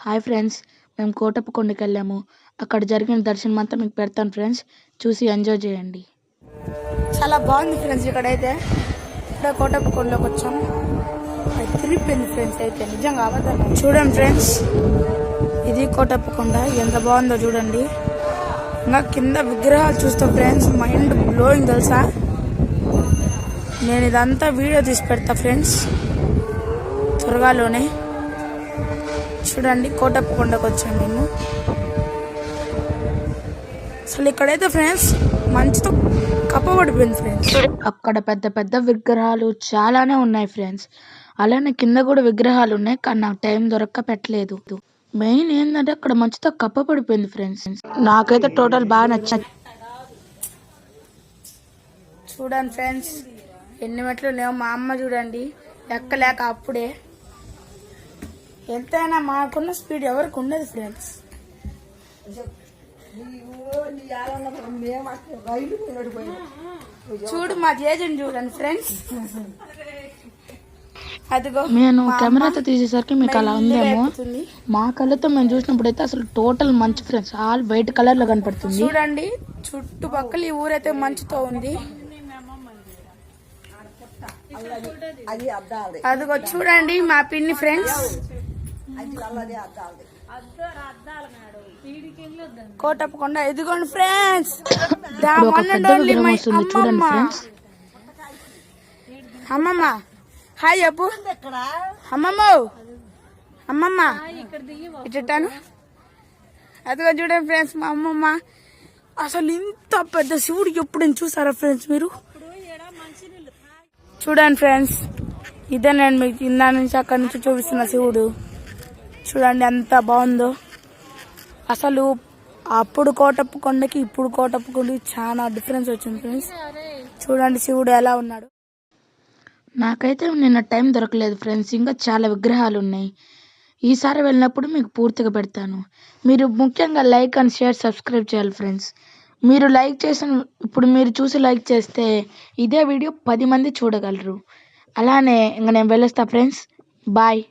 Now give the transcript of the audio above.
Hi friends, మేము కోటప్పకొండకి వెళ్ళాము. అక్కడ జరిగిన దర్శనం అంతా మీకు పెడతాను ఫ్రెండ్స్, చూసి ఎంజాయ్ చేయండి. చాలా బాగుంది ఫ్రెండ్స్. ఇక్కడైతే ఇక్కడ కోటప్పకొండకి వచ్చాం. తిరిగిపోయింది ఫ్రెండ్స్. అయితే నిజంగా అబద్ధం. చూడండి ఫ్రెండ్స్, ఇది కోటప్పకొండ ఎంత బాగుందో చూడండి. ఇంకా కింద విగ్రహాలు చూస్తాం ఫ్రెండ్స్, మైండ్ బ్లోయింగ్ తెలుసా. నేను ఇదంతా వీడియో తీసి పెడతా ఫ్రెండ్స్ త్వరగాలోనే. చూడండి, కోటప్పకొండకు వచ్చాను మేము. అసలు ఇక్కడైతే ఫ్రెండ్స్ మంచుతో కప్పబడిపోయింది ఫ్రెండ్స్. అక్కడ పెద్ద పెద్ద విగ్రహాలు చాలానే ఉన్నాయి ఫ్రెండ్స్. అలానే కింద కూడా విగ్రహాలు ఉన్నాయి, కానీ నాకు టైం దొరక్క పెట్టలేదు. మెయిన్ ఏంటంటే అక్కడ మంచుతో కప్పబడిపోయింది ఫ్రెండ్స్. నాకైతే టోటల్ బాగా నచ్చింది. చూడండి ఫ్రెండ్స్, ఎన్ని మెట్లు లేవు. మా అమ్మ చూడండి ఎక్కలేక అప్పుడే. ఎంతైనా మాకున్న స్పీడ్ ఎవరికి ఉండదు ఫ్రెండ్స్. చూడు మా జేజన్ చూడండి ఫ్రెండ్స్. అదిగో నేను కెమెరాతో తీసేసరికి మీకు అలా ఉందేమో. మా కళ్ళతో మేము చూసినప్పుడు అయితే అసలు టోటల్ మంచు ఫ్రెండ్స్, ఆల్ వైట్ కలర్ లో కనపడుతుంది. చూడండి చుట్టుపక్కల ఈ ఊరైతే మంచుతో ఉంది. అదిగో చూడండి మా పిన్ని ఫ్రెండ్స్. కోటప్పకొండ ఎదుగోండి ఫ్రెండ్స్. చూడండి ఫ్రెండ్స్. అమ్మమ్మ హాయ్ చెప్పు. అమ్మమ్మ అమ్మమ్మ ఇట్టాను. అదిగో చూడండి ఫ్రెండ్స్ మా అమ్మమ్మ. అసలు ఇంత పెద్ద శివుడు ఎప్పుడైనా చూసారా ఫ్రెండ్స్ మీరు? చూడండి ఫ్రెండ్స్, ఇదే నేను మీకు ఇందా నుంచి అక్కడి నుంచి చూపిస్తున్న శివుడు. చూడండి ఎంత బాగుందో. అసలు అప్పుడు కోటప్పకొండకి ఇప్పుడు కోటప్పకొండకి చాలా డిఫరెన్స్ వచ్చింది ఫ్రెండ్స్. చూడండి శివుడు ఎలా ఉన్నాడు. నాకైతే నిన్న టైం దొరకలేదు ఫ్రెండ్స్. ఇంకా చాలా విగ్రహాలు ఉన్నాయి. ఈసారి వెళ్ళినప్పుడు మీకు పూర్తిగా పెడతాను. మీరు ముఖ్యంగా లైక్ అండ్ షేర్ సబ్స్క్రైబ్ చేయాలి ఫ్రెండ్స్. మీరు లైక్ చేసిన ఇప్పుడు మీరు చూసి లైక్ చేస్తే ఇదే వీడియో 10 మంది చూడగలరు. అలానే ఇంకా నేను వెళ్ళొస్తా ఫ్రెండ్స్. బాయ్.